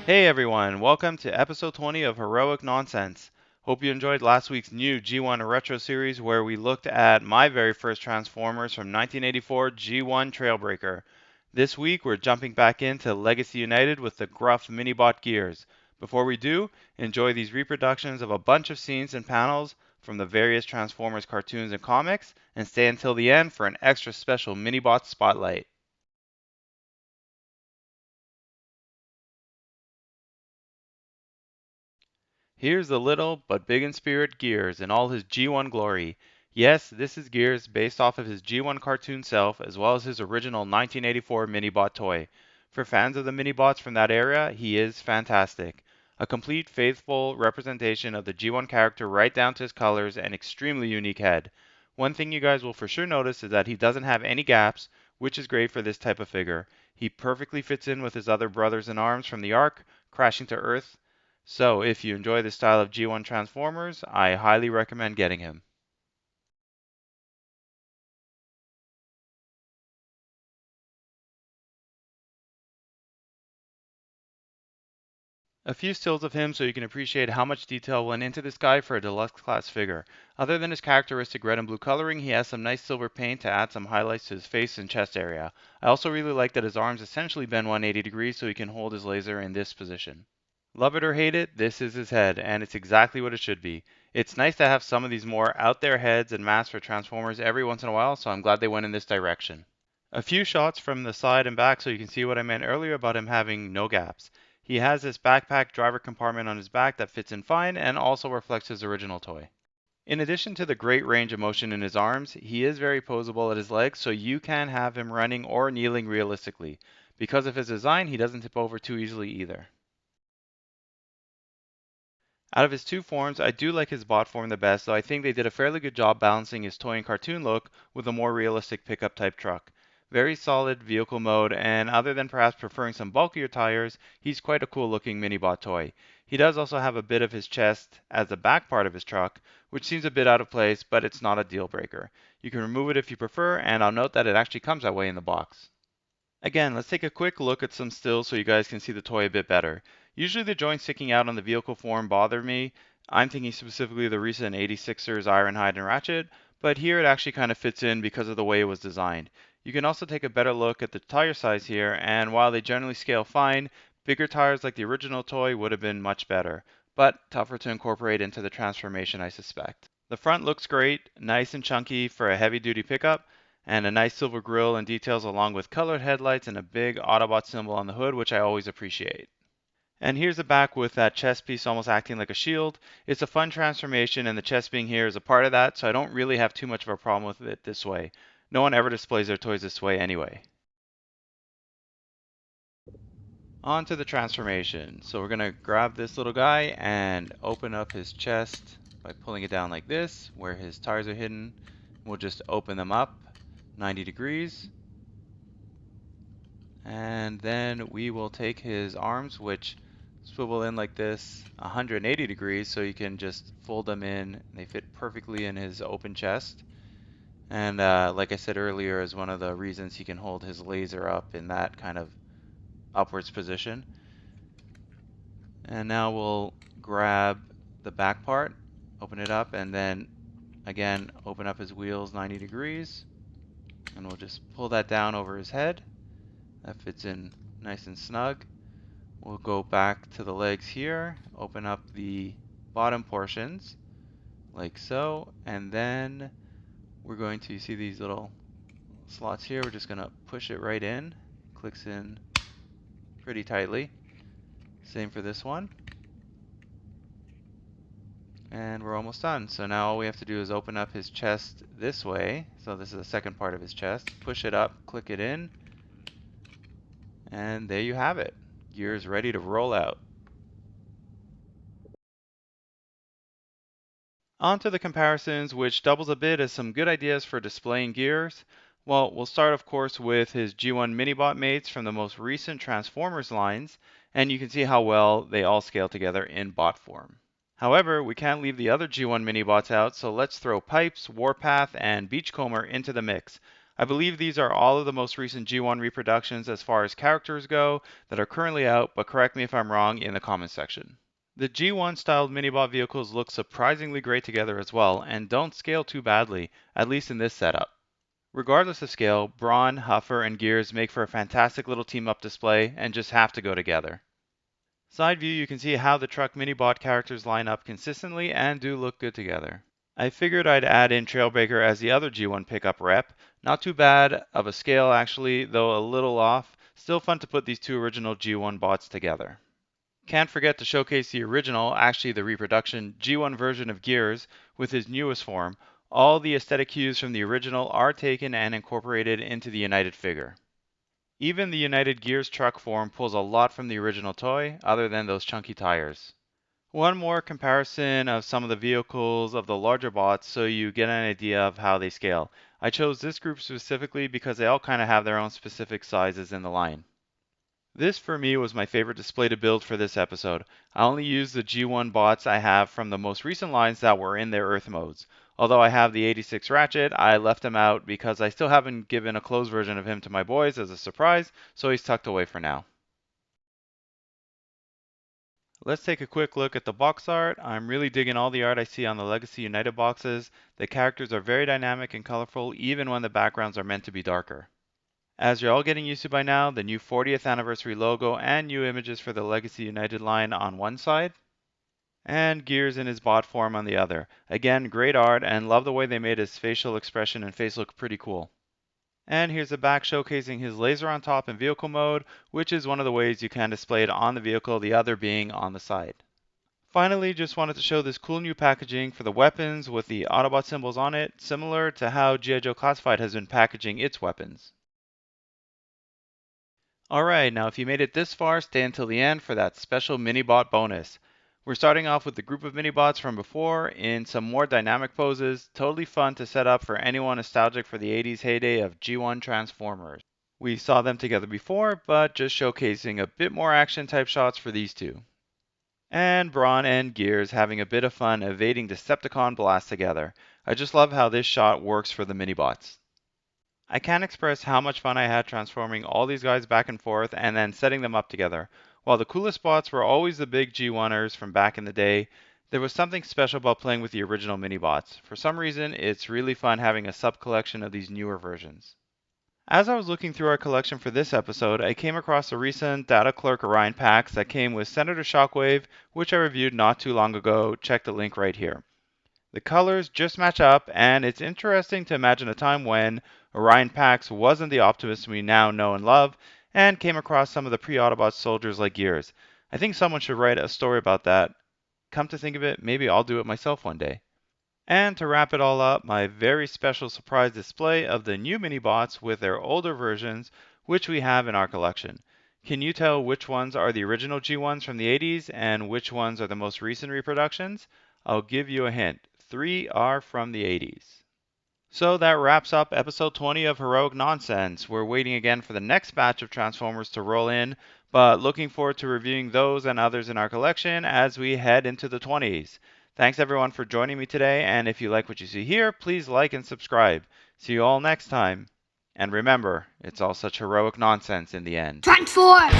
Hey everyone, welcome to episode 20 of Heroic Nonsense. Hope you enjoyed last week's new G1 Retro series where we looked at my very first Transformers from 1984 G1 Trailbreaker. This week we're jumping back into Legacy United with the gruff Minibot gears. Before we do, enjoy these reproductions of a bunch of scenes and panels from the various Transformers cartoons and comics, and stay until the end for an extra special Minibot spotlight. Here's the little but big in spirit Gears in all his G1 glory. Yes, this is Gears based off of his G1 cartoon self as well as his original 1984 Minibot toy. For fans of the Minibots from that era, he is fantastic. A complete, faithful representation of the G1 character right down to his colors and extremely unique head. One thing you guys will for sure notice is that he doesn't have any gaps, which is great for this type of figure. He perfectly fits in with his other brothers in arms from the Ark, crashing to Earth. So, if you enjoy this style of G1 Transformers, I highly recommend getting him. A few stills of him so you can appreciate how much detail went into this guy for a deluxe class figure. Other than his characteristic red and blue coloring, he has some nice silver paint to add some highlights to his face and chest area. I also really like that his arms essentially bend 180 degrees so he can hold his laser in this position. Love it or hate it, this is his head, and it's exactly what it should be. It's nice to have some of these more out there heads and masks for Transformers every once in a while, so I'm glad they went in this direction. A few shots from the side and back so you can see what I meant earlier about him having no gaps. He has this backpack driver compartment on his back that fits in fine and also reflects his original toy. In addition to the great range of motion in his arms, he is very posable at his legs so you can have him running or kneeling realistically. Because of his design, he doesn't tip over too easily either. Out of his two forms, I do like his bot form the best, though I think they did a fairly good job balancing his toy and cartoon look with a more realistic pickup type truck. Very solid vehicle mode, and other than perhaps preferring some bulkier tires, he's quite a cool looking mini bot toy. He does also have a bit of his chest as the back part of his truck, which seems a bit out of place, but it's not a deal breaker. You can remove it if you prefer, and I'll note that it actually comes that way in the box. Again, let's take a quick look at some stills so you guys can see the toy a bit better. Usually the joints sticking out on the vehicle form bother me. I'm thinking specifically the recent 86ers Ironhide and Ratchet, but here it actually kind of fits in because of the way it was designed. You can also take a better look at the tire size here, and while they generally scale fine, bigger tires like the original toy would have been much better, but tougher to incorporate into the transformation I suspect. The front looks great, nice and chunky for a heavy duty pickup, and a nice silver grille and details along with colored headlights and a big Autobot symbol on the hood, which I always appreciate. And here's the back with that chest piece almost acting like a shield. It's a fun transformation and the chest being here is a part of that, so I don't really have too much of a problem with it this way. No one ever displays their toys this way anyway. On to the transformation. So we're going to grab this little guy and open up his chest by pulling it down like this, where his tires are hidden. We'll just open them up 90 degrees. And then we will take his arms, which swivel in like this 180 degrees, so you can just fold them in. They fit perfectly in his open chest. And like I said earlier, is one of the reasons he can hold his laser up in that kind of upwards position. And now we'll grab the back part, open it up, and then again open up his wheels 90 degrees. And we'll just pull that down over his head. That fits in nice and snug. We'll go back to the legs here, open up the bottom portions like so, and then we're going to see these little slots here. We're just going to push it right in. Clicks in pretty tightly. Same for this one. And we're almost done. So now all we have to do is open up his chest this way. So this is the second part of his chest. Push it up, click it in, and there you have it. Gears ready to roll out. On to the comparisons, which doubles a bit as some good ideas for displaying gears. Well, we'll start of course with his G1 Minibot mates from the most recent Transformers lines, and you can see how well they all scale together in bot form. However, we can't leave the other G1 Minibots out, so let's throw Pipes, Warpath, and Beachcomber into the mix. I believe these are all of the most recent G1 reproductions as far as characters go that are currently out, but correct me if I'm wrong in the comments section. The G1 styled minibot vehicles look surprisingly great together as well, and don't scale too badly, at least in this setup. Regardless of scale, Brawn, Huffer, and Gears make for a fantastic little team-up display and just have to go together. Side view, you can see how the truck minibot characters line up consistently and do look good together. I figured I'd add in Trailbreaker as the other G1 pickup rep. Not too bad of a scale actually, though a little off. Still fun to put these two original G1 bots together. Can't forget to showcase the original, actually the reproduction, G1 version of Gears with his newest form. All the aesthetic cues from the original are taken and incorporated into the United figure. Even the United Gears truck form pulls a lot from the original toy, other than those chunky tires. One more comparison of some of the vehicles of the larger bots so you get an idea of how they scale. I chose this group specifically because they all kind of have their own specific sizes in the line. This for me was my favorite display to build for this episode. I only used the G1 bots I have from the most recent lines that were in their Earth modes. Although I have the 86 Ratchet, I left him out because I still haven't given a closed version of him to my boys as a surprise, so he's tucked away for now. Let's take a quick look at the box art. I'm really digging all the art I see on the Legacy United boxes. The characters are very dynamic and colorful even when the backgrounds are meant to be darker. As you're all getting used to by now, the new 40th anniversary logo and new images for the Legacy United line on one side, and Gears in his bot form on the other. Again, great art and love the way they made his facial expression and face look pretty cool. And here's the back showcasing his laser on top in vehicle mode, which is one of the ways you can display it on the vehicle, the other being on the side. Finally, just wanted to show this cool new packaging for the weapons with the Autobot symbols on it, similar to how G.I. Joe Classified has been packaging its weapons. Alright, now if you made it this far, stay until the end for that special mini-bot bonus. We're starting off with the group of mini-bots from before in some more dynamic poses, totally fun to set up for anyone nostalgic for the 80s heyday of G1 Transformers. We saw them together before, but just showcasing a bit more action type shots for these two. And Brawn and Gears having a bit of fun evading Decepticon blasts together. I just love how this shot works for the mini-bots. I can't express how much fun I had transforming all these guys back and forth and then setting them up together. While the coolest spots were always the big G1ers from back in the day, there was something special about playing with the original mini-bots. For some reason, it's really fun having a sub-collection of these newer versions. As I was looking through our collection for this episode, I came across the recent Data Clerk Orion packs that came with Senator Shockwave, which I reviewed not too long ago. Check the link right here. The colors just match up, and it's interesting to imagine a time when Orion Pax wasn't the Optimus we now know and love, and came across some of the pre-Autobot soldiers like Gears. I think someone should write a story about that. Come to think of it, maybe I'll do it myself one day. And to wrap it all up, my very special surprise display of the new mini-bots with their older versions, which we have in our collection. Can you tell which ones are the original G1s from the 80s and which ones are the most recent reproductions? I'll give you a hint. 3 are from the 80s. So that wraps up episode 20 of Heroic Nonsense. We're waiting again for the next batch of Transformers to roll in, but looking forward to reviewing those and others in our collection as we head into the 20s. Thanks everyone for joining me today, and if you like what you see here, please like and subscribe. See you all next time. And remember, it's all such heroic nonsense in the end. Transform!